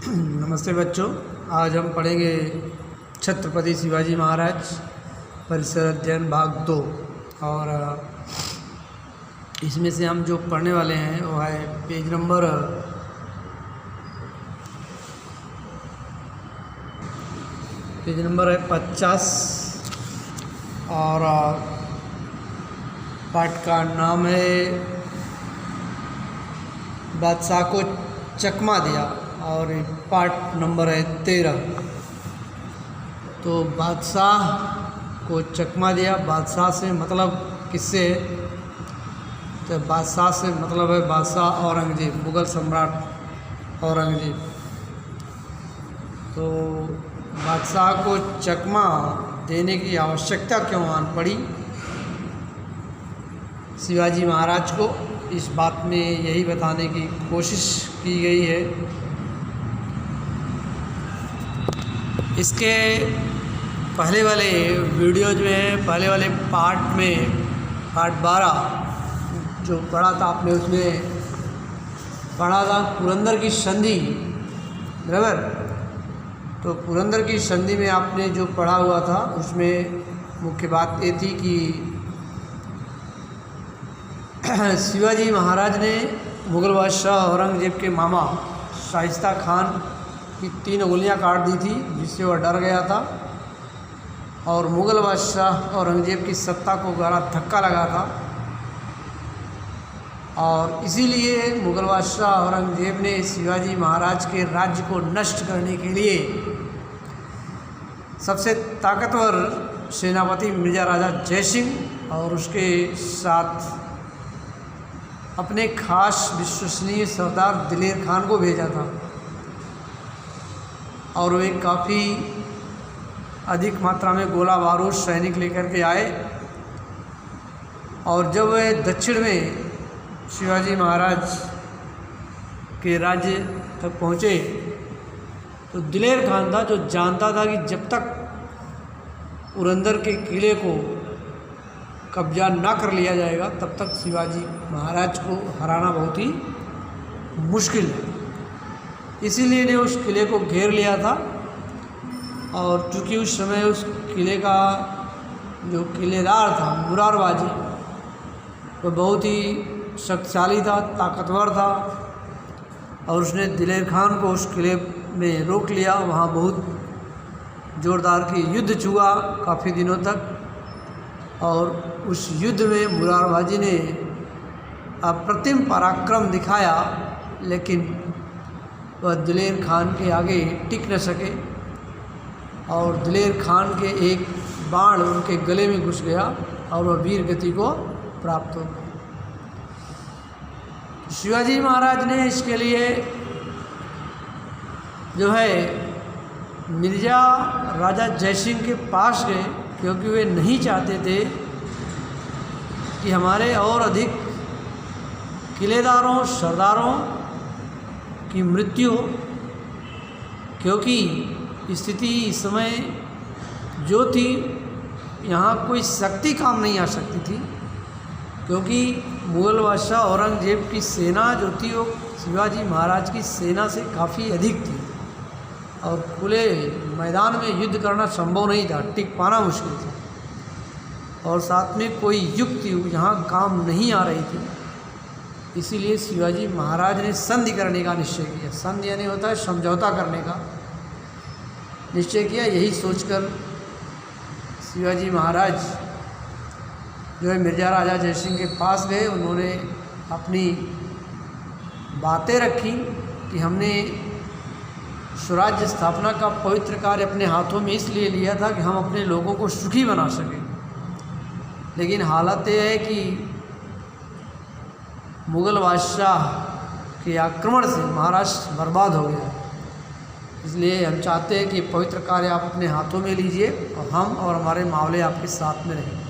नमस्ते बच्चों, आज हम पढ़ेंगे छत्रपति शिवाजी महाराज परिसर अध्ययन भाग 2। और इसमें से हम जो पढ़ने वाले हैं वो है पेज नंबर 50 और पाठ का नाम है बादशाह को चकमा दिया और पार्ट नंबर है 13। तो बादशाह को चकमा दिया, बादशाह से मतलब किससे? तो बादशाह से मतलब है बादशाह औरंगजेब, मुग़ल सम्राट औरंगजेब। तो बादशाह को चकमा देने की आवश्यकता क्यों आन पड़ी शिवाजी महाराज को, इस बात में यही बताने की कोशिश की गई है। इसके पहले वाले वीडियो जो है, पहले वाले पार्ट में पार्ट 12 जो पढ़ा था आपने, उसमें पढ़ा था पुरंदर की संधि, बराबर। तो पुरंदर की संधि में आपने जो पढ़ा हुआ था उसमें मुख्य बात ये थी कि शिवाजी महाराज ने मुग़ल बादशाह औरंगजेब के मामा शाइस्ता खान की 3 उंगलियां काट दी थी, जिससे वह डर गया था और मुग़ल बादशाह औरंगजेब की सत्ता को गहरा धक्का लगा था। और इसीलिए मुग़ल बादशाह औरंगजेब ने शिवाजी महाराज के राज्य को नष्ट करने के लिए सबसे ताकतवर सेनापति मिर्ज़ा राजा जयसिंह और उसके साथ अपने खास विश्वसनीय सरदार दिलेर खान को भेजा था। और वे काफ़ी अधिक मात्रा में गोला बारूद सैनिक लेकर के आए। और जब वे दक्षिण में शिवाजी महाराज के राज्य तक पहुँचे तो दिलेर खान था जो जानता था कि जब तक पुरंदर के किले को कब्जा ना कर लिया जाएगा तब तक शिवाजी महाराज को हराना बहुत ही मुश्किल है। इसीलिए ने उस किले को घेर लिया था। और चूँकि उस समय उस किले का जो किलेदार था मुरारबाजी, वो बहुत ही शक्तिशाली था, ताकतवर था। और उसने दिलेर खान को उस किले में रोक लिया। वहाँ बहुत ज़ोरदार की युद्ध हुआ काफ़ी दिनों तक। और उस युद्ध में मुरारबाजी ने अप्रतिम पराक्रम दिखाया, लेकिन वह दिलेर खान के आगे टिक न सके और दिलेर खान के एक बाण उनके गले में घुस गया और वह वीर गति को प्राप्त हो गया। शिवाजी महाराज ने इसके लिए जो है मिर्ज़ा राजा जयसिंह के पास गए, क्योंकि वे नहीं चाहते थे कि हमारे और अधिक किलेदारों सरदारों की मृत्यु हो। क्योंकि स्थिति इस समय जो थी, यहाँ कोई शक्ति काम नहीं आ सकती थी, क्योंकि मुग़ल बादशाह औरंगजेब की सेना जो थी वो शिवाजी महाराज की सेना से काफ़ी अधिक थी और खुले मैदान में युद्ध करना संभव नहीं था, टिक पाना मुश्किल था। और साथ में कोई युक्ति यहाँ काम नहीं आ रही थी। इसीलिए शिवाजी महाराज ने संधि करने का निश्चय किया। संधि यानी होता है समझौता करने का निश्चय किया। यही सोचकर शिवाजी महाराज जो है मिर्ज़ा राजा जयसिंह के पास गए। उन्होंने अपनी बातें रखी कि हमने स्वराज्य स्थापना का पवित्र कार्य अपने हाथों में इसलिए लिया था कि हम अपने लोगों को सुखी बना सकें। लेकिन हालत यह है कि मुग़ल बादशाह के आक्रमण से महाराष्ट्र बर्बाद हो गया। इसलिए हम चाहते हैं कि पवित्र कार्य आप अपने हाथों में लीजिए और हम और हमारे मावले आपके साथ में रहें।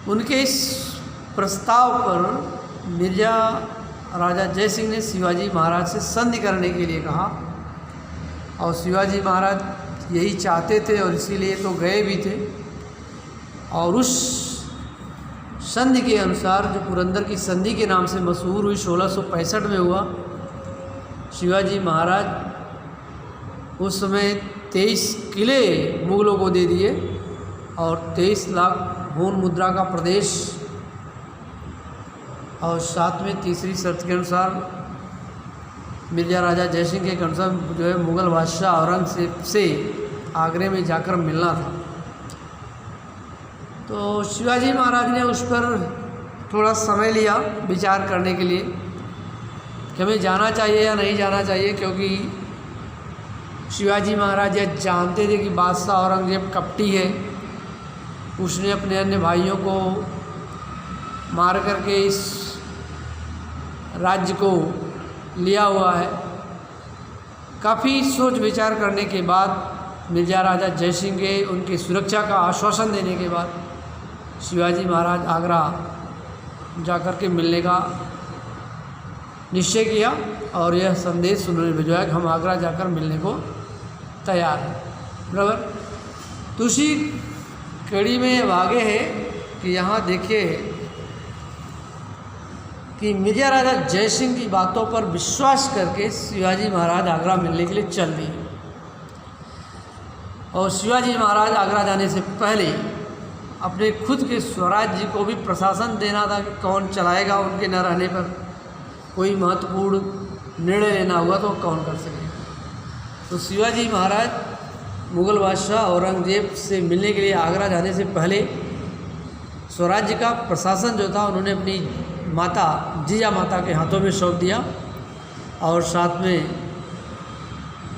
उनके इस प्रस्ताव पर मिर्ज़ा राजा जयसिंह ने शिवाजी महाराज से संधि करने के लिए कहा। और शिवाजी महाराज यही चाहते थे और इसीलिए तो गए भी थे। और उस संधि के अनुसार जो पुरंदर की संधि के नाम से मशहूर हुई 1665 में हुआ, शिवाजी महाराज उस समय 23 किले मुग़लों को दे दिए और 23 लाख खून मुद्रा का प्रदेश, और साथ में तीसरी शर्त के अनुसार मिर्ज़ा राजा जयसिंह के अनुसार जो है मुग़ल बादशाह औरंगज़ेब से आगरे में जाकर मिलना था। तो शिवाजी महाराज ने उस पर थोड़ा समय लिया विचार करने के लिए कि हमें जाना चाहिए या नहीं जाना चाहिए, क्योंकि शिवाजी महाराज यह जानते थे कि बादशाह औरंगज़ेब कपटी है। उसने अपने अन्य भाइयों को मार करके इस राज्य को लिया हुआ है। काफ़ी सोच विचार करने के बाद मिर्ज़ा राजा जयसिंह के उनकी सुरक्षा का आश्वासन देने के बाद शिवाजी महाराज आगरा जाकर के मिलने का निश्चय किया और यह संदेश उन्होंने भिजवाया कि हम आगरा जाकर मिलने को तैयार हैं। बराबर। तो उसी कड़ी में अब आगे है कि यहाँ देखिए कि मिर्ज़ा राजा जयसिंह की बातों पर विश्वास करके शिवाजी महाराज आगरा मिलने के लिए चल दिए। और शिवाजी महाराज आगरा जाने से पहले अपने खुद के स्वराज्य को भी प्रशासन देना था कि कौन चलाएगा उनके न रहने पर। कोई महत्वपूर्ण निर्णय लेना हुआ तो कौन कर सकेगा। तो शिवाजी महाराज मुग़ल बादशाह औरंगज़ेब से मिलने के लिए आगरा जाने से पहले स्वराज्य का प्रशासन जो था उन्होंने अपनी माता जीजा माता के हाथों में सौंप दिया और साथ में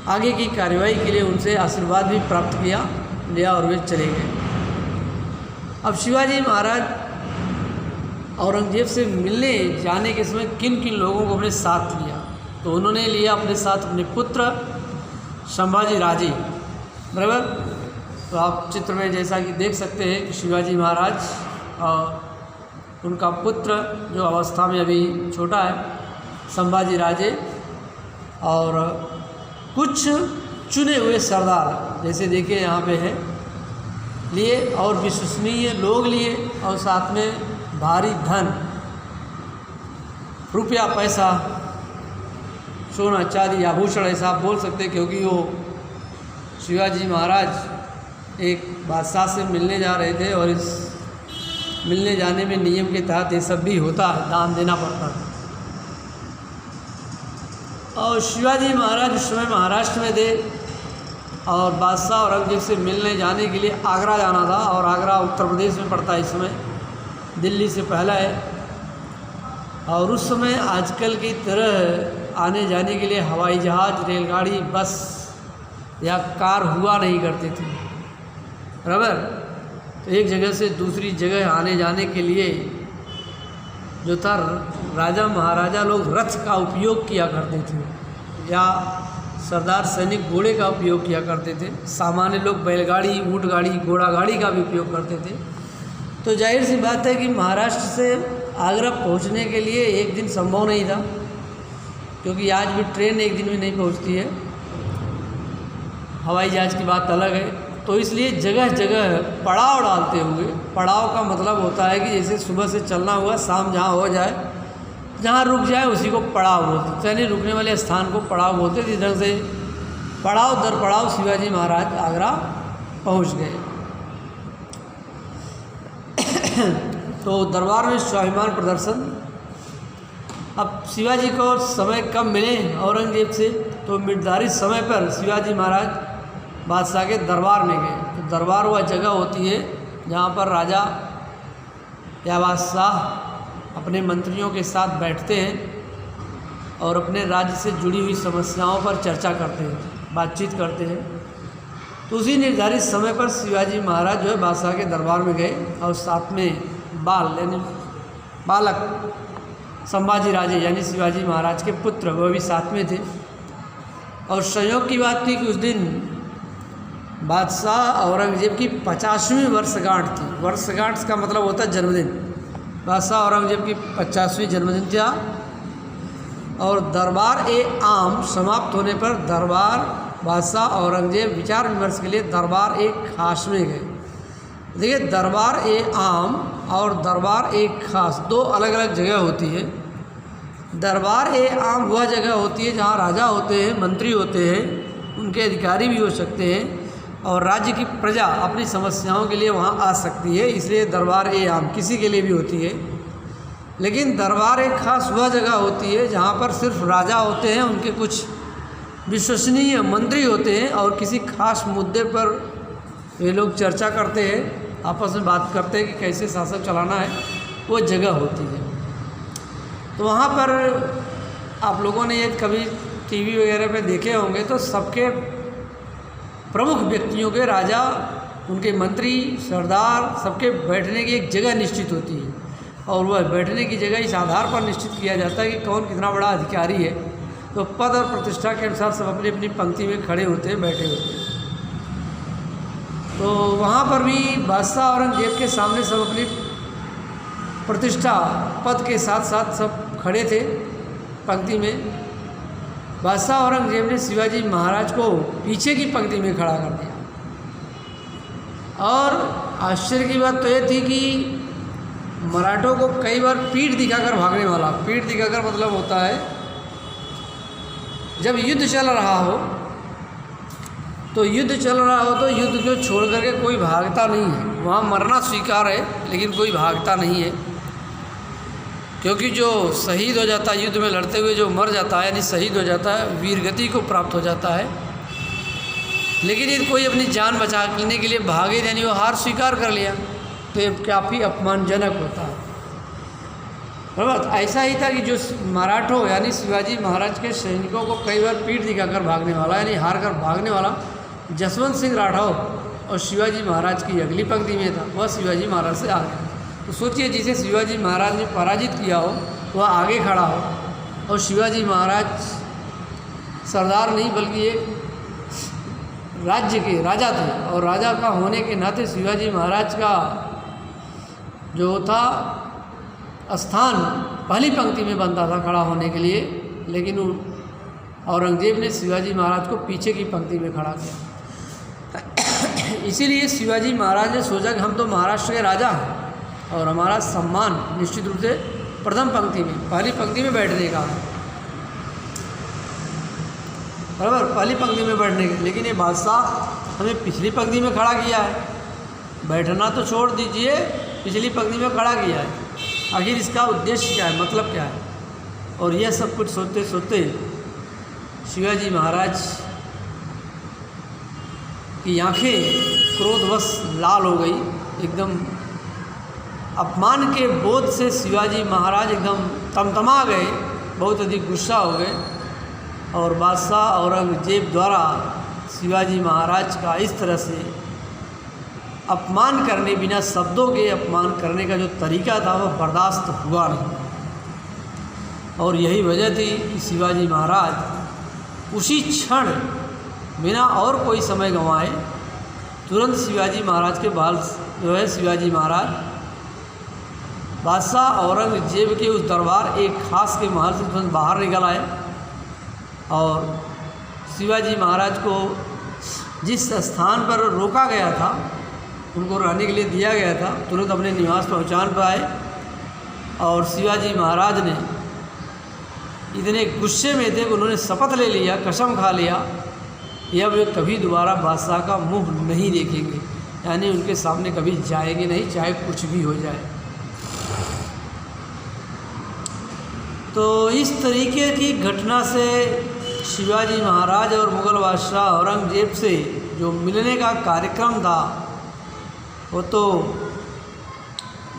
आगे की कार्यवाही के लिए उनसे आशीर्वाद भी प्राप्त लिया और वे चले गए। अब शिवाजी महाराज औरंगज़ेब से मिलने जाने के समय किन किन लोगों को अपने साथ लिया, तो उन्होंने लिया अपने साथ अपने पुत्र संभाजी राजे। बराबर। तो आप चित्र में जैसा कि देख सकते हैं कि शिवाजी महाराज और उनका पुत्र जो अवस्था में अभी छोटा है संभाजी राजे और कुछ चुने हुए सरदार, जैसे देखिए यहाँ पे है, लिए और विश्वसनीय लोग लिए और साथ में भारी धन, रुपया पैसा, सोना चांदी आभूषण ऐसा आप बोल सकते हैं, क्योंकि वो शिवाजी महाराज एक बादशाह से मिलने जा रहे थे और इस मिलने जाने में नियम के तहत ये सब भी होता है, दान देना पड़ता है। और शिवाजी महाराज उस समय महाराष्ट्र में थे और बादशाह औरंगज़ेब से मिलने जाने के लिए आगरा जाना था, और आगरा उत्तर प्रदेश में पड़ता है, इस समय दिल्ली से पहला है। और उस समय आजकल की तरह आने जाने के लिए हवाई जहाज़, रेलगाड़ी, बस या कार हुआ नहीं करते थे। बराबर। तो एक जगह से दूसरी जगह आने जाने के लिए जो था राजा महाराजा लोग रथ का उपयोग किया करते थे या सरदार सैनिक घोड़े का उपयोग किया करते थे। सामान्य लोग बैलगाड़ी, ऊँट गाड़ी, घोड़ा गाड़ी का भी उपयोग करते थे। तो जाहिर सी बात है कि महाराष्ट्र से आगरा पहुंचने के लिए एक दिन संभव नहीं था, क्योंकि आज भी ट्रेन एक दिन में नहीं पहुंचती है, हवाई जहाज़ की बात अलग है। तो इसलिए जगह जगह पड़ाव डालते हुए, पड़ाव का मतलब होता है कि जैसे सुबह से चलना हुआ, शाम जहाँ हो जाए, जहाँ रुक जाए उसी को पड़ाव बोलते, यानी रुकने वाले स्थान को पड़ाव बोलते। इस ढंग से पड़ाव दर पड़ाव शिवाजी महाराज आगरा पहुँच गए। तो दरबार में स्वाभिमान प्रदर्शन। अब शिवाजी को समय कब मिले औरंगज़ेब से, तो निर्धारित समय पर शिवाजी महाराज बादशाह के दरबार में गए। तो दरबार वह जगह होती है जहाँ पर राजा या बादशाह अपने मंत्रियों के साथ बैठते हैं और अपने राज्य से जुड़ी हुई समस्याओं पर चर्चा करते हैं, बातचीत करते हैं। तो उसी निर्धारित समय पर शिवाजी महाराज जो है बादशाह के दरबार में गए और साथ में यानी बालक संभाजी राजे यानी शिवाजी महाराज के पुत्र वह भी साथ में थे। और संयोग की बात थी कि उस दिन बादशाह औरंगज़ेब की 50वीं वर्षगांठ थी। वर्षगांठ का मतलब होता है जन्मदिन। बादशाह औरंगज़ेब की 50वीं जन्मदिन था और दरबार ए आम समाप्त होने पर दरबार बादशाह औरंगज़ेब विचार विमर्श के लिए दरबार ए खास में गए। देखिए, दरबार ए आम और दरबार ए खास दो अलग अलग जगह होती है। दरबार ये आम वह जगह होती है जहाँ राजा होते हैं, मंत्री होते हैं, उनके अधिकारी भी हो सकते हैं और राज्य की प्रजा अपनी समस्याओं के लिए वहाँ आ सकती है, इसलिए दरबार ये आम किसी के लिए भी होती है। लेकिन दरबार एक खास वह जगह होती है जहाँ पर सिर्फ राजा होते हैं, उनके कुछ विश्वसनीय मंत्री होते हैं और किसी खास मुद्दे पर ये लोग चर्चा करते हैं, आपस में बात करते हैं कि कैसे शासन चलाना है, वो जगह होती है। तो वहाँ पर आप लोगों ने ये कभी टीवी वगैरह पे देखे होंगे तो सबके प्रमुख व्यक्तियों के, राजा, उनके मंत्री, सरदार, सबके बैठने की एक जगह निश्चित होती है और वह बैठने की जगह इस आधार पर निश्चित किया जाता है कि कौन कितना बड़ा अधिकारी है। तो पद और प्रतिष्ठा के अनुसार सब अपनी अपनी पंक्ति में खड़े होते हैं, बैठे होते हैं। तो वहाँ पर भी बादशाह औरंगजेब के सामने सब अपनी प्रतिष्ठा पद के साथ साथ सब खड़े थे पंक्ति में। बादशाह औरंगजेब ने शिवाजी महाराज को पीछे की पंक्ति में खड़ा कर दिया और आश्चर्य की बात तो ये थी कि मराठों को कई बार पीठ दिखाकर भागने वाला, पीठ दिखाकर मतलब होता है जब युद्ध चल रहा हो तो युद्ध को छोड़ करके कोई भागता नहीं है, वहाँ मरना स्वीकार है लेकिन कोई भागता नहीं है, क्योंकि जो शहीद हो जाता है युद्ध में लड़ते हुए, जो मर जाता है यानी शहीद हो जाता है, वीरगति को प्राप्त हो जाता है। लेकिन यदि कोई अपनी जान बचाने के लिए भागे यानी वो हार स्वीकार कर लिया तो ये काफ़ी अपमानजनक होता है। बराबर ऐसा ही था कि जो मराठों यानी शिवाजी महाराज के सैनिकों को कई बार पीठ दिखाकर भागने वाला यानी हार कर भागने वाला जसवंत सिंह राठौर और शिवाजी महाराज की अगली पंक्ति में था, वह शिवाजी महाराज से आगे। तो सोचिए जिसे शिवाजी महाराज ने पराजित किया हो वह आगे खड़ा हो और शिवाजी महाराज सरदार नहीं बल्कि एक राज्य के राजा थे और राजा का होने के नाते शिवाजी महाराज का जो था स्थान पहली पंक्ति में बनता था खड़ा होने के लिए, लेकिन औरंगजेब ने शिवाजी महाराज को पीछे की पंक्ति में खड़ा किया। इसीलिए शिवाजी महाराज ने सोचा कि हम तो महाराष्ट्र के राजा हैं और हमारा सम्मान निश्चित रूप से प्रथम पंक्ति में, पहली पंक्ति में बैठने का है, बराबर पहली पंक्ति में बैठने के। लेकिन ये बादशाह हमें पिछली पंक्ति में खड़ा किया है, बैठना तो छोड़ दीजिए, पिछली पंक्ति में खड़ा किया है, आखिर इसका उद्देश्य क्या है, मतलब क्या है। और यह सब कुछ सोचते सोचते शिवाजी महाराज की आंखें क्रोधवश लाल हो गई, एकदम अपमान के बोध से शिवाजी महाराज एकदम तमतमा गए, बहुत अधिक गुस्सा हो गए और बादशाह औरंगजेब द्वारा शिवाजी महाराज का इस तरह से अपमान करने, बिना शब्दों के अपमान करने का जो तरीका था वह बर्दाश्त हुआ नहीं। और यही वजह थी कि शिवाजी महाराज उसी क्षण बिना और कोई समय गंवाए तुरंत शिवाजी महाराज के बाल जो है शिवाजी महाराज बादशाह औरंगजेब के उस दरबार एक खास के महल से तुरंत बाहर निकल आए और शिवाजी महाराज को जिस स्थान पर रोका गया था, उनको रहने के लिए दिया गया था, तुरंत अपने निवास पहुंचान पर आए और शिवाजी महाराज ने इतने गुस्से में थे कि उन्होंने शपथ ले लिया, कसम खा लिया कि अब वे कभी दोबारा बादशाह का मुंह नहीं देखेंगे, यानी उनके सामने कभी जाएंगे नहीं, चाहे कुछ भी हो जाए। तो इस तरीके की घटना से शिवाजी महाराज और मुग़ल बादशाह औरंगजेब से जो मिलने का कार्यक्रम था वो तो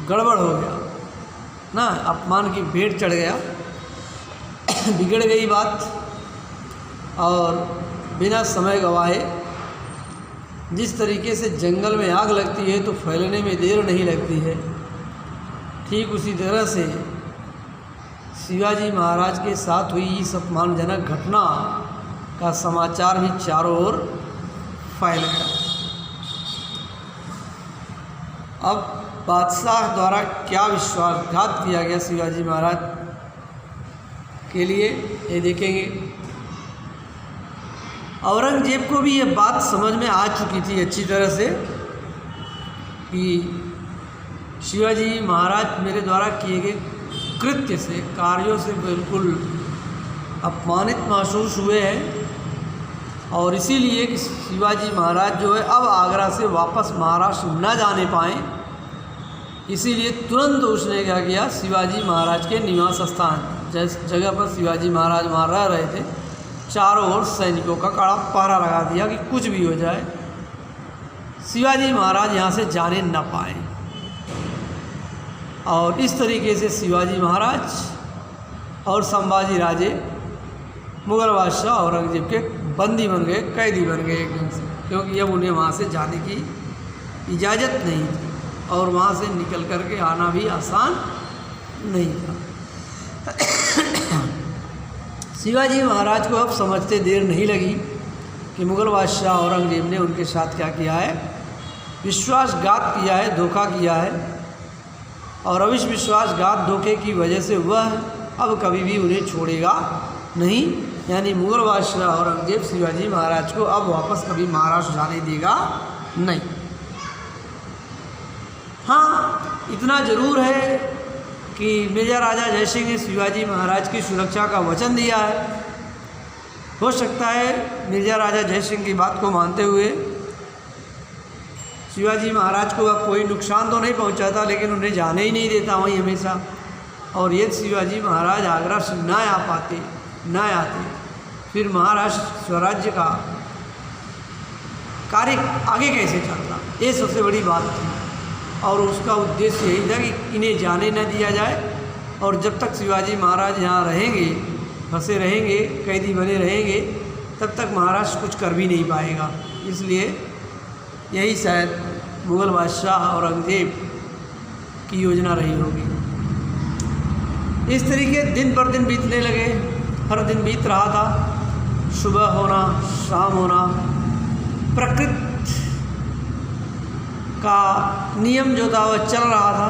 गड़बड़ हो गया ना, अपमान की भेंट चढ़ गया, बिगड़ गई बात। और बिना समय गवाए जिस तरीके से जंगल में आग लगती है तो फैलने में देर नहीं लगती है, ठीक उसी तरह से शिवाजी महाराज के साथ हुई इस अपमानजनक घटना का समाचार भी चारों ओर फैल गया। अब बादशाह द्वारा क्या विश्वासघात किया गया शिवाजी महाराज के लिए ये देखेंगे। औरंगजेब को भी ये बात समझ में आ चुकी थी अच्छी तरह से कि शिवाजी महाराज मेरे द्वारा किए गए कृत्य से, कार्यों से बिल्कुल अपमानित महसूस हुए हैं और इसीलिए कि शिवाजी महाराज जो है अब आगरा से वापस महाराष्ट्र न जाने पाएँ, इसीलिए तुरंत उसने क्या किया, शिवाजी महाराज के निवास स्थान जिस जगह पर शिवाजी महाराज वहाँ रह रहे थे, चारों ओर सैनिकों का कड़ा पहरा लगा दिया कि कुछ भी हो जाए शिवाजी महाराज यहाँ से जाने न पाए। और इस तरीके से शिवाजी महाराज और संभाजी राजे मुग़ल बादशाह औरंगजेब के बंदी बन गए, कैदी बन गए एकदम से, क्योंकि अब उन्हें वहाँ से जाने की इजाज़त नहीं थी और वहाँ से निकल कर के आना भी आसान नहीं था। शिवाजी महाराज को अब समझते देर नहीं लगी कि मुग़ल बादशाह औरंगजेब ने उनके साथ क्या किया है, विश्वासघात किया है, धोखा किया है और अब इस विश्वासघात धोखे की वजह से वह अब कभी भी उन्हें छोड़ेगा नहीं। यानी मुग़ल बादशाह औरंगजेब शिवाजी महाराज को अब वापस कभी महाराष्ट्र जाने देगा नहीं। हाँ, इतना ज़रूर है कि मेजर राजा जयसिंह ने शिवाजी महाराज की सुरक्षा का वचन दिया है। हो सकता है मेजर राजा जयसिंह की बात को मानते हुए शिवाजी महाराज को अब कोई नुकसान तो नहीं पहुंचाता, लेकिन उन्हें जाने ही नहीं देता वहीं हमेशा। और ये शिवाजी महाराज आगरा से न आते फिर महाराष्ट्र स्वराज्य का कार्य आगे कैसे चलता, ये सबसे बड़ी बात थी। और उसका उद्देश्य यही था कि इन्हें जाने न दिया जाए और जब तक शिवाजी महाराज यहाँ रहेंगे, फंसे रहेंगे, कैदी बने रहेंगे, तब तक महाराष्ट्र कुछ कर भी नहीं पाएगा। इसलिए यही शायद मुग़ल बादशाह औरंगजेब की योजना रही होगी। इस तरीके दिन पर दिन बीतने लगे, हर दिन बीत रहा था, सुबह होना, शाम होना, प्रकृति का नियम जो था वह चल रहा था,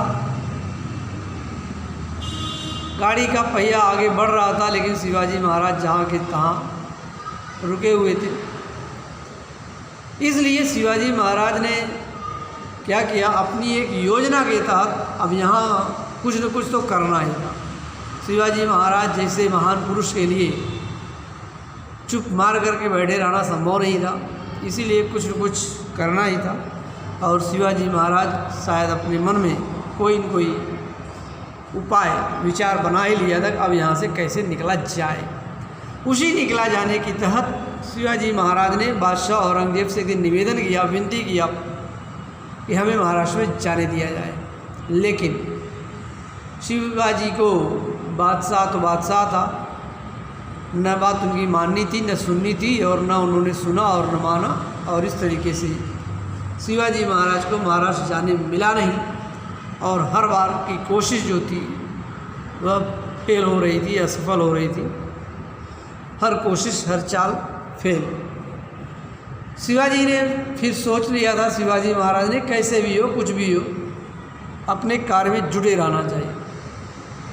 गाड़ी का पहिया आगे बढ़ रहा था, लेकिन शिवाजी महाराज जहाँ के तहाँ रुके हुए थे। इसलिए शिवाजी महाराज ने क्या किया, अपनी एक योजना के तहत अब यहाँ कुछ न कुछ तो करना ही था। शिवाजी महाराज जैसे महान पुरुष के लिए चुप मार करके बैठे रहना संभव नहीं था, इसीलिए कुछ न कुछ करना ही था। और शिवाजी महाराज शायद अपने मन में कोई न कोई उपाय विचार बना ही लिया था, अब यहाँ से कैसे निकला जाए। उसी निकला जाने के तहत शिवाजी महाराज ने बादशाह औरंगजेब से एक दिन निवेदन किया, विनती किया कि हमें महाराष्ट्र में जाने दिया जाए। लेकिन शिवाजी को बादशाह तो बादशाह था, न बात उनकी माननी थी, न सुननी थी, और न उन्होंने सुना और न माना। और इस तरीके से शिवाजी महाराज को महाराष्ट्र जाने मिला नहीं और हर बार की कोशिश जो थी वह फेल हो रही थी, असफल हो रही थी। हर कोशिश, हर चाल फेल। शिवाजी ने फिर सोच लिया था, शिवाजी महाराज ने, कैसे भी हो, कुछ भी हो, अपने कार्य में जुटे रहना चाहिए।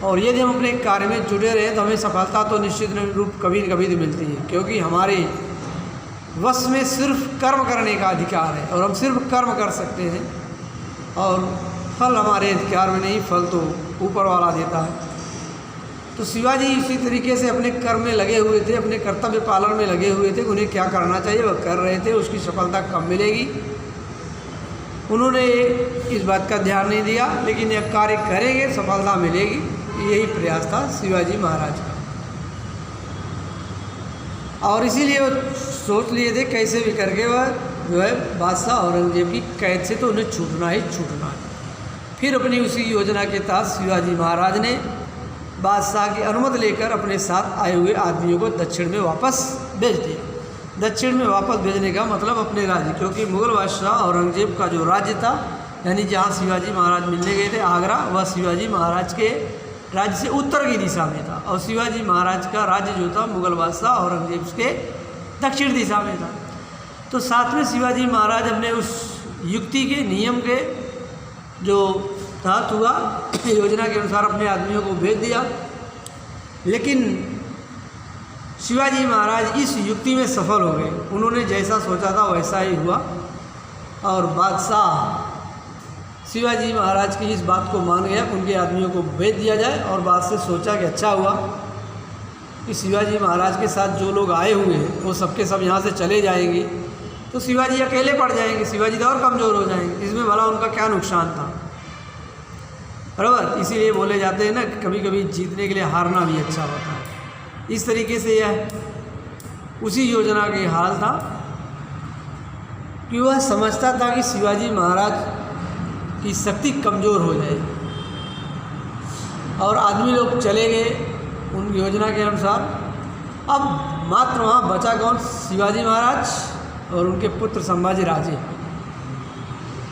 और यदि हम अपने कार्य में जुटे रहे तो हमें सफलता तो निश्चित रूप कभी न कभी तो मिलती है, क्योंकि हमारे वश में सिर्फ कर्म करने का अधिकार है और हम सिर्फ कर्म कर सकते हैं और फल हमारे अधिकार में नहीं, फल तो ऊपर वाला देता है। तो शिवाजी इसी तरीके से अपने कर्म में लगे हुए थे, अपने कर्तव्य पालन में लगे हुए थे। उन्हें क्या करना चाहिए वह कर रहे थे, उसकी सफलता कब मिलेगी उन्होंने इस बात का ध्यान नहीं दिया, लेकिन यह कार्य करेंगे सफलता मिलेगी, यही प्रयास था शिवाजी महाराज का। और इसीलिए वो सोच लिए थे कैसे भी करके वह जो है बादशाह औरंगजेब की कैद से तो उन्हें छूटना ही छूटना है। फिर अपनी उसी योजना के तहत शिवाजी महाराज ने बादशाह की अनुमति लेकर अपने साथ आए हुए आदमियों को दक्षिण में वापस भेज दिया। दक्षिण में वापस भेजने का मतलब अपने राज्य, क्योंकि मुग़ल बादशाह औरंगजेब का जो राज्य था, यानी जहाँ शिवाजी महाराज मिलने गए थे आगरा, वह शिवाजी महाराज के राज्य से उत्तर की दिशा में था और शिवाजी महाराज का राज्य जो था मुग़ल बादशाह औरंगजेब के दक्षिण दिशा में था। तो साथ में शिवाजी महाराज अपने उस युक्ति के नियम के जो तहत हुआ योजना के अनुसार अपने आदमियों को भेज दिया। लेकिन शिवाजी महाराज इस युक्ति में सफल हो गए, उन्होंने जैसा सोचा था वैसा ही हुआ और बादशाह शिवाजी महाराज की इस बात को मान गया, उनके आदमियों को भेज दिया जाए। और बात से सोचा कि अच्छा हुआ कि शिवाजी महाराज के साथ जो लोग आए हुए हैं वो सबके सब यहाँ से चले जाएंगे, तो शिवाजी अकेले पड़ जाएंगे, शिवाजी तो और कमज़ोर हो जाएंगे, इसमें भला उनका क्या नुकसान था। बराबर, इसीलिए बोले जाते हैं ना कि कभी कभी जीतने के लिए हारना भी अच्छा होता है। इस तरीके से यह उसी योजना के हाल था कि वह समझता था कि शिवाजी महाराज की शक्ति कमज़ोर हो जाएगी, और आदमी लोग चले गए उन योजना के अनुसार। अब मात्र वहाँ बचा कौन? शिवाजी महाराज और उनके पुत्र संभाजी राजे,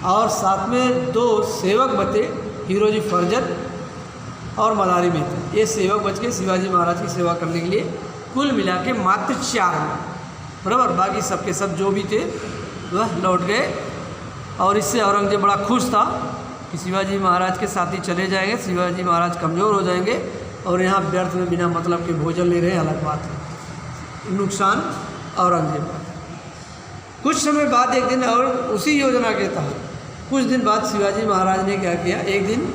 और साथ में 2 सेवक बचे, हीरोजी फरजत और मदारी मेहता। ये सेवक बच के शिवाजी महाराज की सेवा करने के लिए कुल मिला के मात्र 4 लोग। बराबर, बाकी सबके सब जो भी थे वह लौट गए। और इससे औरंगजेब बड़ा खुश था कि शिवाजी महाराज के साथी चले जाएंगे, शिवाजी महाराज कमज़ोर हो जाएंगे, और यहाँ व्यर्थ में बिना मतलब के भोजन ले रहे, अलग बात है। नुकसान औरंगजेब का। कुछ समय बाद एक दिन, और उसी योजना के तहत कुछ दिन बाद शिवाजी महाराज ने क्या किया, एक दिन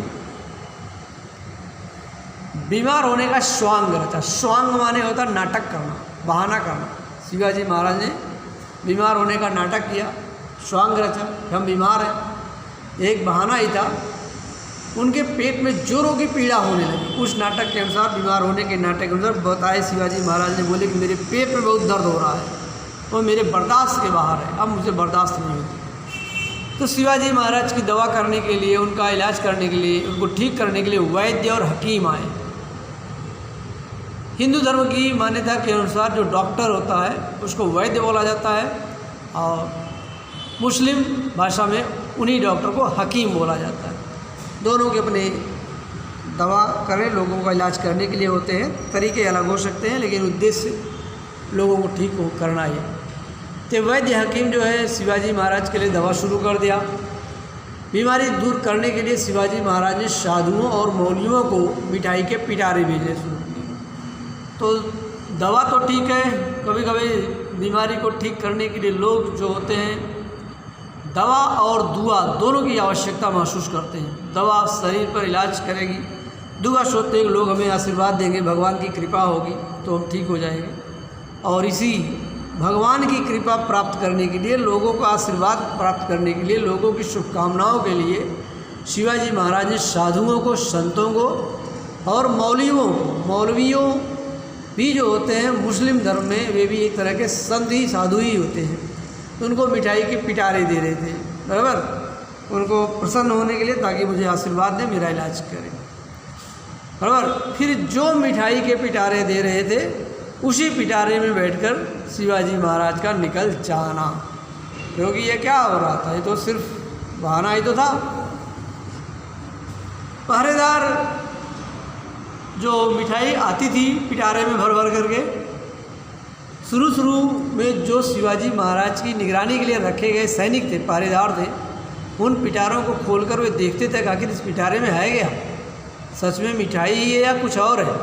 बीमार होने का स्वांग रचा। स्वांग माने होता नाटक करना, बहाना करना। शिवाजी महाराज ने बीमार होने का नाटक किया, स्वांग रचा, हम बीमार हैं। एक बहाना ही था। उनके पेट में जोरों की पीड़ा होने लगी। उस नाटक के अनुसार, बीमार होने के नाटक के अनुसार बताए, शिवाजी महाराज ने बोले कि मेरे पेट में बहुत दर्द हो रहा है और मेरे बर्दाश्त के बाहर है, अब मुझे बर्दाश्त नहीं होती। तो शिवाजी महाराज की दवा करने के लिए, उनका इलाज करने के लिए, उनको ठीक करने के लिए वैद्य और हकीम आए। हिंदू धर्म की मान्यता के अनुसार जो डॉक्टर होता है उसको वैद्य बोला जाता है, और मुस्लिम भाषा में उन्हीं डॉक्टर को हकीम बोला जाता है। दोनों के अपने दवा करें, लोगों का इलाज करने के लिए होते हैं। तरीके अलग हो सकते हैं, लेकिन उद्देश्य लोगों को ठीक करना ही है। तो वैद्य हकीम जो है शिवाजी महाराज के लिए दवा शुरू कर दिया। बीमारी दूर करने के लिए शिवाजी महाराज ने साधुओं और मौलवियों को मिठाई के पिटारे भेजने शुरू किए। तो दवा तो ठीक है, कभी कभी बीमारी को ठीक करने के लिए लोग जो होते हैं दवा और दुआ दोनों की आवश्यकता महसूस करते हैं। दवा शरीर पर इलाज करेगी, दुआ सोचते हैं लोग हमें आशीर्वाद देंगे, भगवान की कृपा होगी तो हम ठीक हो जाएंगे। और इसी भगवान की कृपा प्राप्त करने के लिए, लोगों का आशीर्वाद प्राप्त करने के लिए, लोगों की शुभकामनाओं के लिए शिवाजी महाराज ने साधुओं को, संतों को और मौलवियों भी जो होते हैं मुस्लिम धर्म में, वे भी एक तरह के संत ही, साधु ही होते हैं, उनको मिठाई के पिटारे दे रहे थे। बराबर, उनको प्रसन्न होने के लिए, ताकि मुझे आशीर्वाद दें, मेरा इलाज करें। बराबर, फिर जो मिठाई के पिटारे दे रहे थे उसी पिटारे में बैठकर शिवाजी महाराज का निकल जाना, क्योंकि ये क्या हो रहा था, ये तो सिर्फ बहाना ही तो था। पहरेदार जो मिठाई आती थी पिटारे में भर भर करके, शुरू में जो शिवाजी महाराज की निगरानी के लिए रखे गए सैनिक थे, पहरेदार थे, उन पिटारों को खोलकर वे देखते थे कि आखिर इस पिटारे में है क्या, सच में मिठाई ही है या कुछ और है।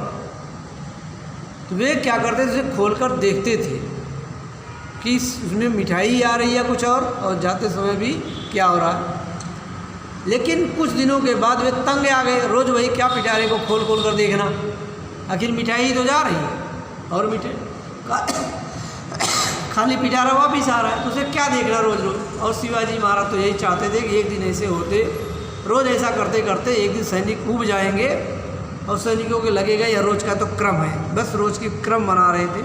तो वे क्या करते थे, उसे खोलकर देखते थे कि उसमें मिठाई आ रही है कुछ और जाते समय भी क्या हो रहा है। लेकिन कुछ दिनों के बाद वे तंग आ गए, रोज़ वही क्या पिटारे को खोल खोल कर देखना, आखिर मिठाई तो जा रही है और मिठाई खाली पिटारा वापिस आ रहा है, तो उसे क्या देखना रोज़ रोज़। और शिवाजी महाराज तो यही चाहते थे कि एक दिन ऐसे होते, रोज़ ऐसा करते करते एक दिन सैनिक उब जाएंगे और सैनिकों के लगेगा यह रोज़ का तो क्रम है, बस रोज़ की क्रम बना रहे थे।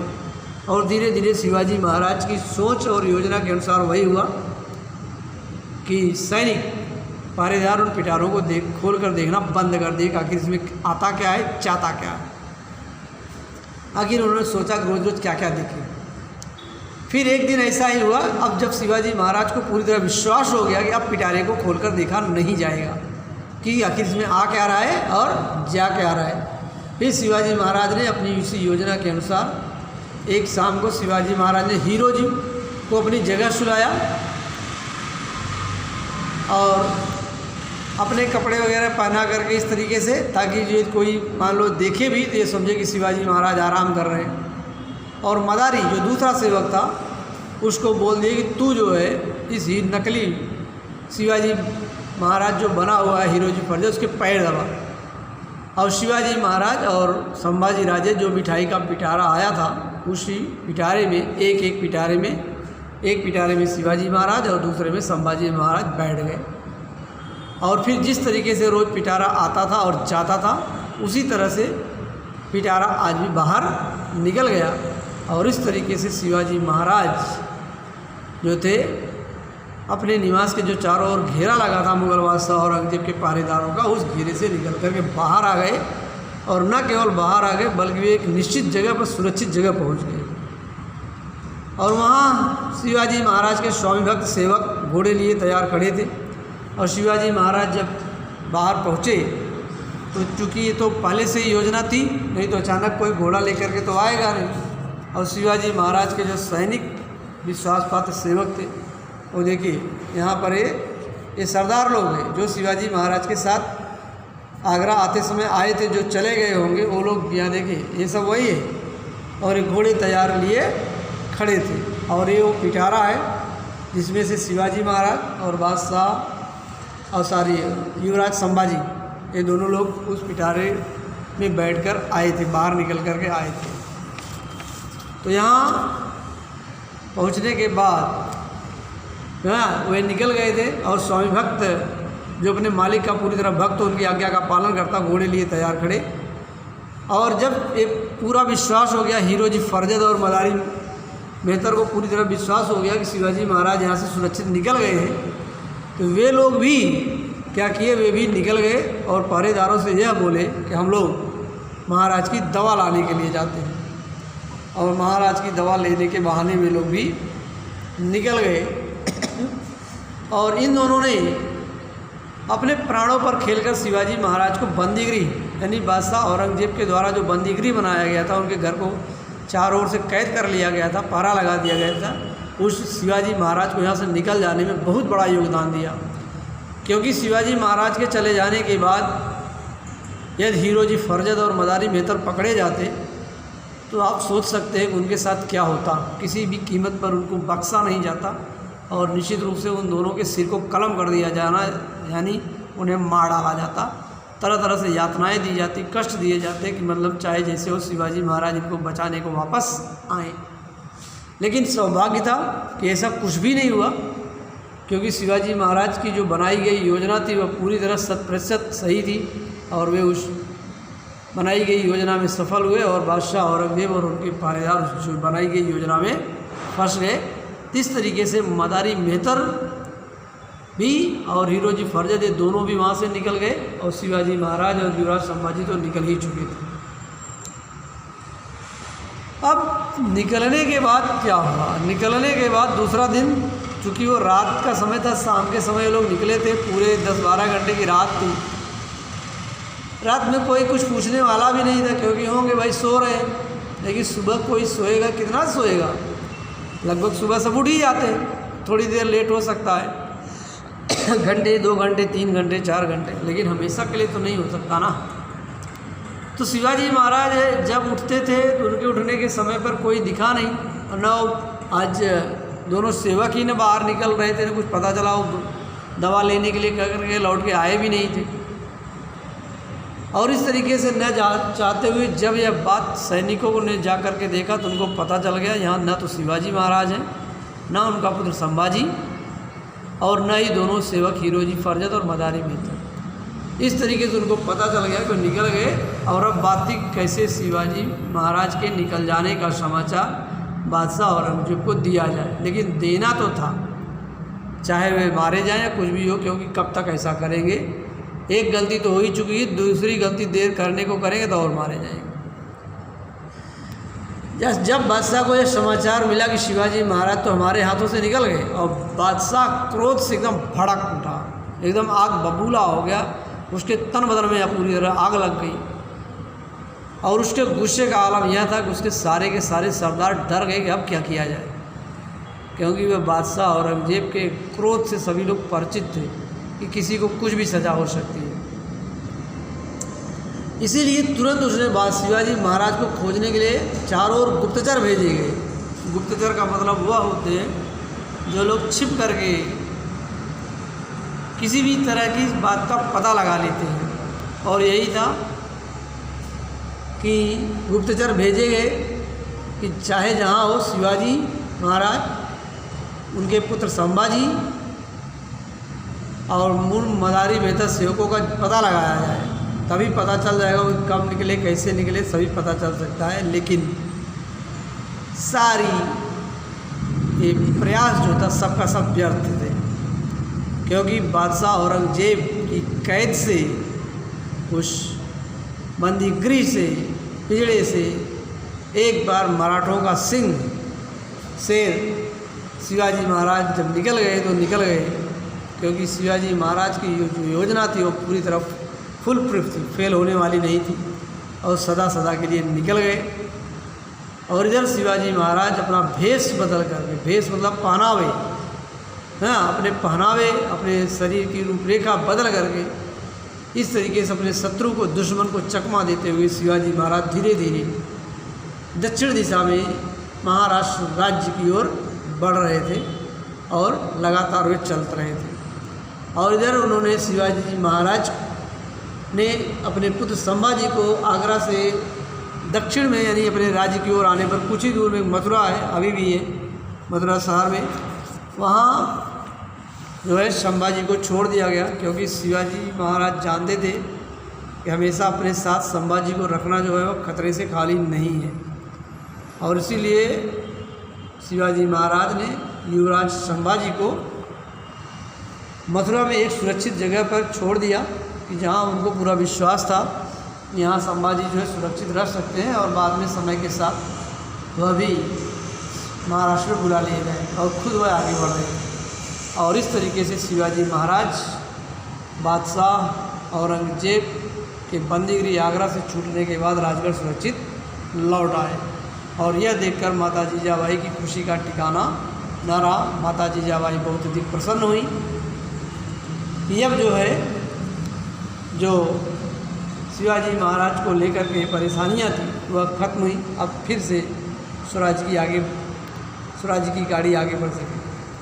और धीरे धीरे शिवाजी महाराज की सोच और योजना के अनुसार वही हुआ कि सैनिक पहरेदार उन पिटारों को खोल कर देखना बंद कर दिए, आखिर इसमें आता क्या है, चाहता क्या है। आखिर उन्होंने सोचा कि रोज़ रोज़ क्या क्या देखें। फिर एक दिन ऐसा ही हुआ, अब जब शिवाजी महाराज को पूरी तरह विश्वास हो गया कि अब पिटारे को खोलकर देखा नहीं जाएगा कि आखिर इसमें आ क्या रहा है और जा क्या रहा है। फिर शिवाजी महाराज ने अपनी इसी योजना के अनुसार एक शाम को शिवाजी महाराज ने हीरो जी को अपनी जगह सुलाया और अपने कपड़े वगैरह पहना करके इस तरीके से, ताकि जो कोई मान लो देखे भी तो ये समझे कि शिवाजी महाराज आराम कर रहे हैं। और मदारी जो दूसरा सेवक था उसको बोल दिए कि तू जो है इस नकली शिवाजी महाराज जो बना हुआ है हीरोजी फर्जद, उसके पैर दबा। और शिवाजी महाराज और संभाजी राजे जो मिठाई का पिटारा आया था, उसी पिटारे में एक पिटारे में शिवाजी महाराज और दूसरे में संभाजी महाराज बैठ गए। और फिर जिस तरीके से रोज़ पिटारा आता था और जाता था, उसी तरह से पिटारा आज भी बाहर निकल गया। और इस तरीके से शिवाजी महाराज जो थे अपने निवास के जो चारों ओर घेरा लगा था मुगल बादशाह और औरंगजेब के पहरेदारों का, उस घेरे से निकल करके बाहर आ गए। और न केवल बाहर आ गए बल्कि वे एक निश्चित जगह पर, सुरक्षित जगह पहुंच गए। और वहाँ शिवाजी महाराज के स्वामी भक्त सेवक घोड़े लिए तैयार खड़े थे। और शिवाजी महाराज जब बाहर पहुँचे तो चूँकि ये तो पहले से ही योजना थी, नहीं तो अचानक कोई घोड़ा लेकर के तो आएगा नहीं। और शिवाजी महाराज के जो सैनिक विश्वास पात्र सेवक थे, वो देखिए यहाँ पर ये सरदार लोग हैं जो शिवाजी महाराज के साथ आगरा आते समय आए थे, जो चले गए होंगे वो लोग यहाँ देखिए, ये सब वही है। और ये घोड़े तैयार लिए खड़े थे। और ये वो पिटारा है जिसमें से शिवाजी महाराज और बादशाह और सारी युवराज संभाजी, ये दोनों लोग उस पिटारे में बैठकर आए थे, बाहर निकल कर के आए थे। तो यहाँ पहुँचने के बाद वे निकल गए थे। और स्वामी भक्त जो अपने मालिक का पूरी तरह भक्त, उनकी आज्ञा का पालन करता, घोड़े लिए तैयार खड़े। और जब एक पूरा विश्वास हो गया, हीरोजी फर्जद और मदारी मेहतर को पूरी तरह विश्वास हो गया कि शिवाजी महाराज यहाँ से सुरक्षित निकल गए हैं, तो वे लोग भी क्या किए, वे भी निकल गए और पहरेदारों से यह बोले कि हम लोग महाराज की दवा लाने के लिए जाते हैं। और महाराज की दवा लेने के बहाने वे लोग भी निकल गए। और इन दोनों ने अपने प्राणों पर खेलकर शिवाजी महाराज को बंदीगृह, यानी बादशाह औरंगजेब के द्वारा जो बंदीगृह बनाया गया था, उनके घर को चारों ओर से कैद कर लिया गया था, पहरा लगा दिया गया था, उस शिवाजी महाराज को यहाँ से निकल जाने में बहुत बड़ा योगदान दिया। क्योंकि शिवाजी महाराज के चले जाने के बाद यदि हीरोजी फर्जद और मदारी मेहतर पकड़े जाते तो आप सोच सकते हैं कि उनके साथ क्या होता। किसी भी कीमत पर उनको बख्शा नहीं जाता और निश्चित रूप से उन दोनों के सिर को कलम कर दिया जाना, यानी उन्हें मार डाला जाता। तरह तरह से यातनाएं दी जाती, कष्ट दिए जाते कि मतलब चाहे जैसे हो शिवाजी महाराज इनको बचाने को वापस आए। लेकिन सौभाग्य था कि ऐसा कुछ भी नहीं हुआ, क्योंकि शिवाजी महाराज की जो बनाई गई योजना थी वह पूरी तरह 100% सही थी। और वे उस बनाई गई योजना में सफल हुए और बादशाह औरंगजेब और उनके पहरेदार उस जो बनाई गई योजना में फंस गए। इस तरीके से मदारी मेहतर भी और हीरोजी फर्जद, ये दोनों भी वहाँ से निकल गए। और शिवाजी महाराज और युवराज संभाजी तो निकल ही चुके थे। अब निकलने के बाद क्या हुआ, निकलने के बाद दूसरा दिन, चूँकि वो रात का समय था, शाम के समय लोग निकले थे, पूरे 10-12 घंटे की रात थी। रात में कोई कुछ पूछने वाला भी नहीं था, क्योंकि होंगे भाई सो रहे हैं। लेकिन सुबह कोई सोएगा, कितना सोएगा, लगभग सुबह सब उठ ही जाते हैं। थोड़ी देर लेट हो सकता है, घंटे, 2 घंटे, 3 घंटे, 4 घंटे, लेकिन हमेशा के लिए तो नहीं हो सकता ना। तो शिवाजी महाराज जब उठते थे तो उनके उठने के समय पर कोई दिखा नहीं। और न आज दोनों सेवक ही न बाहर निकल रहे थे, न कुछ पता चला वो दवा लेने के लिए कह करके लौट के आए भी नहीं थे। और इस तरीके से न चाहते हुए जब यह बात सैनिकों ने जा कर के देखा तो उनको पता चल गया यहाँ न तो शिवाजी महाराज हैं, न उनका पुत्र संभाजी, और न ही दोनों सेवक हीरोजी फर्जद और मदारी मेहतर। इस तरीके से उनको पता चल गया कि निकल गए। और अब बात थी कैसे शिवाजी महाराज के निकल जाने का समाचार बादशाह औरंगजेब को दिया जाए। लेकिन देना तो था, चाहे वे मारे जाएं या कुछ भी हो, क्योंकि कब तक ऐसा करेंगे। एक गलती तो हो ही चुकी है, दूसरी गलती देर करने को करेंगे तो और मारे जाएंगे। जब बादशाह को यह समाचार मिला कि शिवाजी महाराज तो हमारे हाथों से निकल गए, और बादशाह क्रोध से एकदम भड़क उठा, एकदम आग बबूला हो गया। उसके तन बदन में पूरी तरह आग लग गई। और उसके गुस्से का आलम यह था कि उसके सारे के सारे सरदार डर गए कि अब क्या किया जाए, क्योंकि वह बादशाह औरंगजेब के क्रोध से सभी लोग परिचित थे कि किसी को कुछ भी सजा हो सकती है। इसीलिए तुरंत उसने शिवाजी महाराज को खोजने के लिए चारों ओर गुप्तचर भेजे गए। गुप्तचर का मतलब वह होते हैं जो लोग छिप करके किसी भी तरह की बात का पता लगा लेते हैं। और यही था कि गुप्तचर भेजे गए कि चाहे जहाँ हो शिवाजी महाराज, उनके पुत्र संभाजी और मूल मदारी बेहतर सेवकों का पता लगाया जाए, तभी पता चल जाएगा वो कब निकले, कैसे निकले, सभी पता चल सकता है। लेकिन सारी ये प्रयास जो था सबका सब व्यर्थ थे, क्योंकि बादशाह औरंगजेब की कैद से, उस बंदीगृह से, पिंजड़े से एक बार मराठों का सिंह शेर शिवाजी महाराज जब निकल गए तो निकल गए, क्योंकि शिवाजी महाराज की जो योजना थी वो पूरी तरफ फुल प्रूफ थी, फेल होने वाली नहीं थी, और सदा सदा के लिए निकल गए। और इधर शिवाजी महाराज अपना भेष बदल करके, भेष मतलब पहनावे, हाँ, अपने पहनावे, अपने शरीर की रूपरेखा बदल करके इस तरीके से अपने शत्रु को, दुश्मन को चकमा देते हुए शिवाजी महाराज धीरे धीरे दक्षिण दिशा में महाराष्ट्र राज्य की ओर बढ़ रहे थे और लगातार वे चलते रहे थे। और इधर उन्होंने शिवाजी जी महाराज ने अपने पुत्र संभाजी को आगरा से दक्षिण में, यानी अपने राज्य की ओर आने पर कुछ ही दूर में मथुरा है, अभी भी है मथुरा शहर में, वहाँ जो है संभाजी को छोड़ दिया गया, क्योंकि शिवाजी महाराज जानते थे कि हमेशा अपने साथ संभाजी को रखना जो है वो खतरे से खाली नहीं है। और इसीलिए शिवाजी महाराज ने युवराज संभाजी को मथुरा में एक सुरक्षित जगह पर छोड़ दिया, कि जहाँ उनको पूरा विश्वास था यहाँ संभाजी जो है सुरक्षित रह सकते हैं, और बाद में समय के साथ वह भी महाराष्ट्र में बुला लिए गए और खुद वह आगे बढ़ गए। और इस तरीके से शिवाजी महाराज बादशाह औरंगजेब के बंदीगृह आगरा से छूटने के बाद राजगढ़ सुरक्षित लौट आए। और यह देखकर माता जीजाबाई की खुशी का ठिकाना न रहा। माता जीजाबाई बहुत अधिक प्रसन्न हुई कि अब जो है, जो शिवाजी महाराज को लेकर के परेशानियां थी वह खत्म हुई। अब फिर से स्वराज्य की गाड़ी आगे बढ़ सके।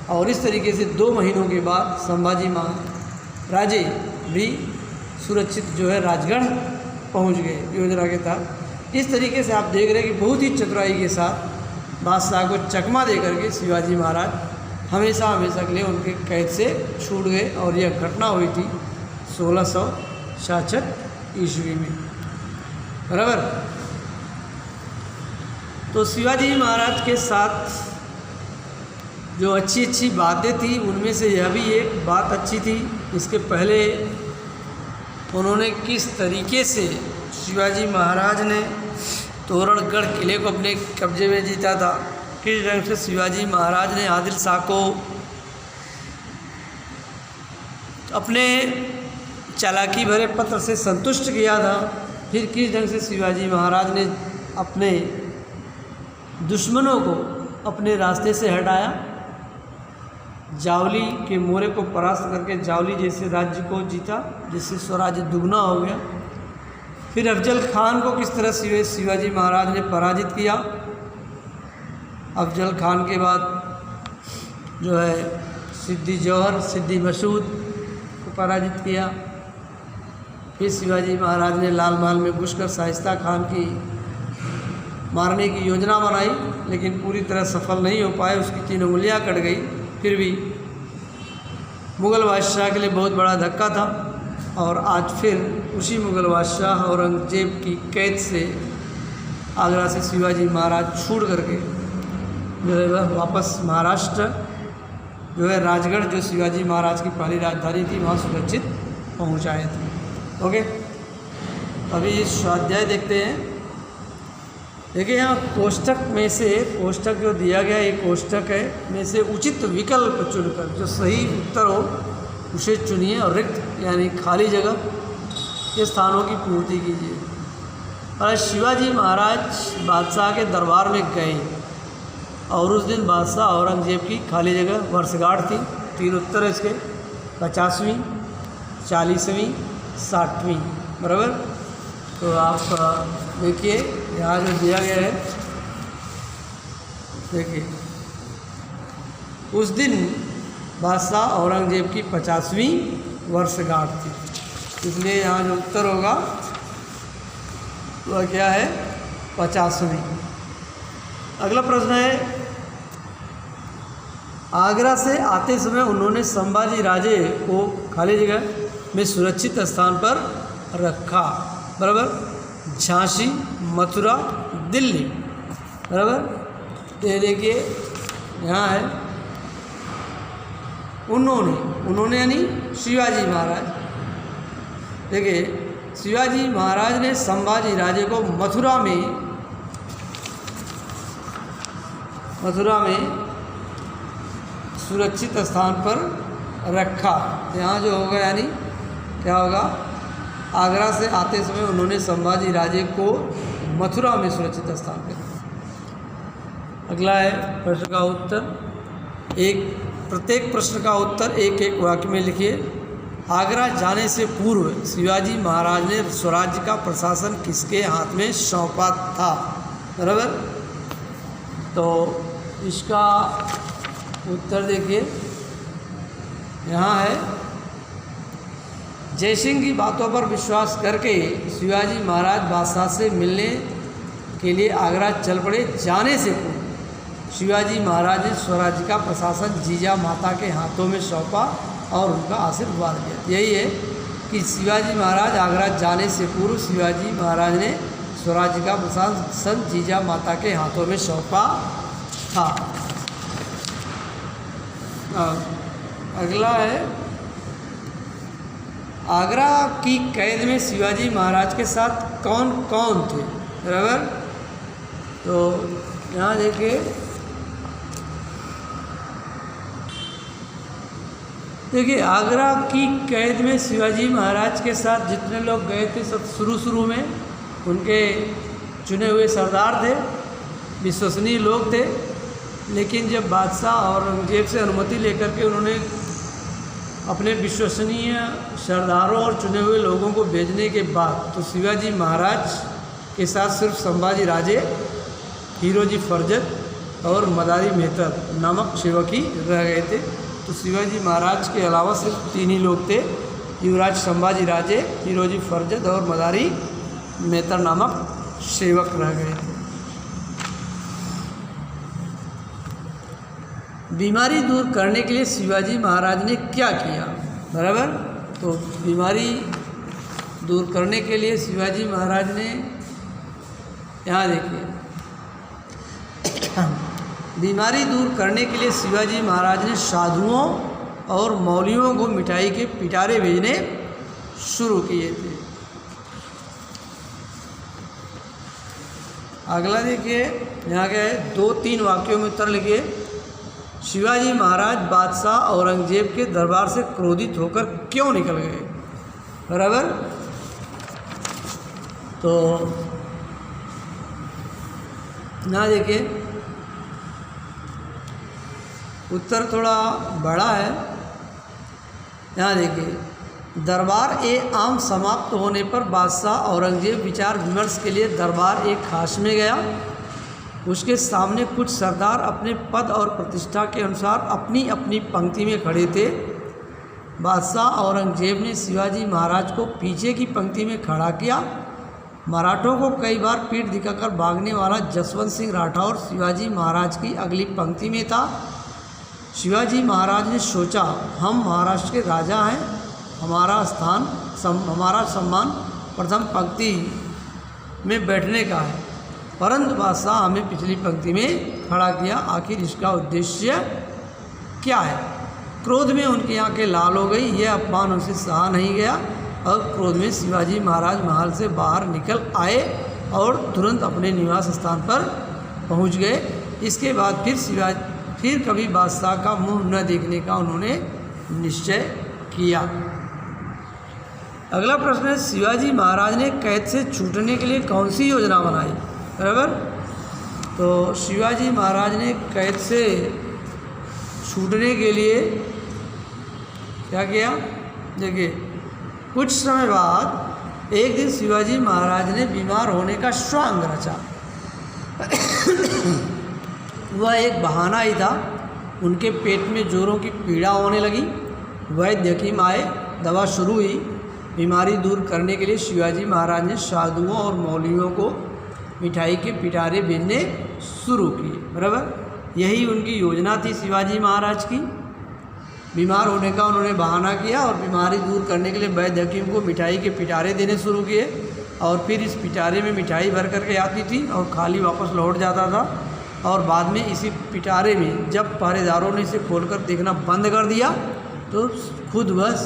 और इस तरीके से 2 महीनों के बाद संभाजी महाराजे भी सुरक्षित जो है राजगढ़ पहुंच गए योजना के तहत। इस तरीके से आप देख रहे हैं कि बहुत ही चतुराई के साथ बादशाह को चकमा दे करके शिवाजी महाराज हमेशा के लिए उनके कैद से छूट गए। और यह घटना हुई थी 1666 ईस्वी में, बराबर। तो शिवाजी महाराज के साथ जो अच्छी अच्छी बातें थी उनमें से यह भी एक बात अच्छी थी। इसके पहले उन्होंने किस तरीके से शिवाजी महाराज ने तोरणगढ़ किले को अपने कब्जे में जीता था, किस ढंग से शिवाजी महाराज ने आदिल शाह को अपने चालाकी भरे पत्र से संतुष्ट किया था, फिर किस ढंग से शिवाजी महाराज ने अपने दुश्मनों को अपने रास्ते से हटाया, जावली के मोरे को परास्त करके जावली जैसे राज्य को जीता, जिससे स्वराज्य दुगना हो गया। फिर अफजल खान को किस तरह शिवाजी महाराज ने पराजित किया। अफजल खान के बाद जो है सिद्दी जौहर, सिद्दी मसूद को पराजित किया। फिर शिवाजी महाराज ने लाल महल में घुसकर शाइस्ता खान की मारने की योजना बनाई, लेकिन पूरी तरह सफल नहीं हो पाए, उसकी 3 उंगलियां कट गई। फिर भी मुग़ल बादशाह के लिए बहुत बड़ा धक्का था। और आज फिर उसी मुग़ल बादशाह औरंगजेब की कैद से आगरा से शिवाजी महाराज छूट करके जो है वह वापस महाराष्ट्र जो है राजगढ़, जो शिवाजी महाराज की पहली राजधानी थी, वहाँ सुरक्षित पहुँच आए थे। ओके, अभी इस स्वाध्याय देखते हैं। देखिए यहाँ कोष्ठक में से, कोष्ठक जो दिया गया ये कोष्ठक है, में से उचित विकल्प चुनकर जो सही उत्तर हो उसे चुनिए और रिक्त यानी खाली जगह के स्थानों की पूर्ति कीजिए। और शिवाजी महाराज बादशाह के दरबार में गए और उस दिन बादशाह औरंगजेब की खाली जगह वर्षगांठ थी। 3 उत्तर है इसके, 50वीं, 40वीं, 60वीं, बराबर। तो आप देखिए यहाँ जो दिया गया है, देखिए उस दिन बादशाह औरंगजेब की 50वीं वर्षगांठ थी। इसलिए यहाँ जो उत्तर होगा वह क्या है, 50वीं। अगला प्रश्न है, आगरा से आते समय उन्होंने संभाजी राजे को खाली जगह में सुरक्षित स्थान पर रखा, बराबर। झांसी, मथुरा, दिल्ली, बराबर। ये देखिए यहाँ है उन्होंने यानी शिवाजी महाराज। देखिए शिवाजी महाराज ने संभाजी राजे को मथुरा में सुरक्षित स्थान पर रखा। यहाँ जो होगा यानी क्या होगा, आगरा से आते समय उन्होंने संभाजी राजे को मथुरा में सुरक्षित स्थान पर रखा। अगला है प्रश्न का उत्तर। प्रत्येक प्रश्न का उत्तर एक एक वाक्य में लिखिए। आगरा जाने से पूर्व शिवाजी महाराज ने स्वराज्य का प्रशासन किसके हाथ में सौंपा था, बराबर। तो इसका उत्तर देखिए यहाँ है, जयसिंह की बातों पर विश्वास करके शिवाजी महाराज बादशाह से मिलने के लिए आगरा चल पड़े। जाने से पूर्व शिवाजी महाराज ने स्वराज्य का प्रशासन जीजा माता के हाथों में सौंपा और उनका आशीर्वाद दिया। यही है कि शिवाजी महाराज आगरा जाने से पूर्व शिवाजी महाराज ने स्वराज्य का प्रशासन जीजा माता के हाथों में सौंपा था। अगला है, आगरा की कैद में शिवाजी महाराज के साथ कौन कौन थे, बराबर। तो यहाँ देखिए आगरा की कैद में शिवाजी महाराज के साथ जितने लोग गए थे सब शुरू में उनके चुने हुए सरदार थे, विश्वसनीय लोग थे। लेकिन जब बादशाह औरंगजेब से अनुमति लेकर के उन्होंने अपने विश्वसनीय सरदारों और चुने हुए लोगों को भेजने के बाद तो शिवाजी महाराज के साथ सिर्फ संभाजी राजे, हीरोजी फरजत और मदारी मेहतर नामक सेवक ही रह गए थे। तो शिवाजी महाराज के अलावा सिर्फ 3 ही लोग थे, युवराज संभाजी राजे, हीरोजी फरजत और मदारी मेहतर नामक सेवक रह गए थे। बीमारी दूर करने के लिए शिवाजी महाराज ने क्या किया, बराबर। तो बीमारी दूर करने के लिए शिवाजी महाराज ने, यहाँ देखिए, बीमारी दूर करने के लिए शिवाजी महाराज ने साधुओं और मौलवियों को मिठाई के पिटारे भेजने शुरू किए थे। अगला देखिए यहाँ क्या है, 2-3 वाक्यों में उत्तर लिखिए। शिवाजी महाराज बादशाह औरंगजेब के दरबार से क्रोधित होकर क्यों निकल गए, बराबर। तो यहाँ देखिए उत्तर थोड़ा बड़ा है। यहाँ देखिए, दरबार आम समाप्त होने पर बादशाह औरंगजेब विचार विमर्श के लिए दरबार खास में गया। उसके सामने कुछ सरदार अपने पद और प्रतिष्ठा के अनुसार अपनी अपनी पंक्ति में खड़े थे। बादशाह औरंगजेब ने शिवाजी महाराज को पीछे की पंक्ति में खड़ा किया। मराठों को कई बार पीठ दिखाकर भागने वाला जसवंत सिंह राठौर शिवाजी महाराज की अगली पंक्ति में था। शिवाजी महाराज ने सोचा, हम महाराष्ट्र के राजा हैं, हमारा सम्मान प्रथम पंक्ति में बैठने का है, परंतु बादशाह हमें पिछली पंक्ति में खड़ा किया। आखिर इसका उद्देश्य क्या है? क्रोध में उनकी आंखें लाल हो गई। यह अपमान उनसे सहा नहीं गया और क्रोध में शिवाजी महाराज महल से बाहर निकल आए और तुरंत अपने निवास स्थान पर पहुंच गए। इसके बाद फिर कभी बादशाह का मुंह न देखने का उन्होंने निश्चय किया। अगला प्रश्न है, शिवाजी महाराज ने कैद से छूटने के लिए कौन सी योजना बनाई, बराबर। तो शिवाजी महाराज ने कैद से छूटने के लिए क्या किया, देखिए, कुछ समय बाद एक दिन शिवाजी महाराज ने बीमार होने का श्वांग रचा। वह एक बहाना ही था। उनके पेट में जोरों की पीड़ा होने लगी। वैद्य हकीम आए दवा शुरू हुई, बीमारी दूर करने के लिए शिवाजी महाराज ने साधुओं और मौलवियों को मिठाई के पिटारे भेजने शुरू किए। बराबर, यही उनकी योजना थी शिवाजी महाराज की। बीमार होने का उन्होंने बहाना किया और बीमारी दूर करने के लिए वैद्य हकीम को मिठाई के पिटारे देने शुरू किए, और फिर इस पिटारे में मिठाई भर करके आती थी और खाली वापस लौट जाता था। और बाद में इसी पिटारे में जब पहरेदारों ने इसे खोलकर देखना बंद कर दिया तो खुद बस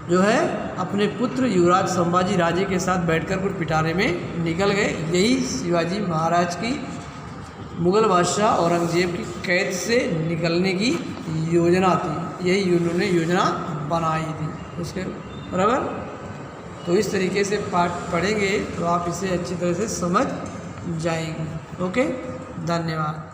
जो है अपने पुत्र युवराज संभाजी राजे के साथ बैठकर कुछ पिटारे में निकल गए। यही शिवाजी महाराज की मुग़ल बादशाह औरंगज़ेब की कैद से निकलने की योजना थी, यही उन्होंने योजना बनाई थी उसके। बराबर, तो इस तरीके से पाठ पढ़ेंगे तो आप इसे अच्छी तरह से समझ जाएंगे। ओके, धन्यवाद।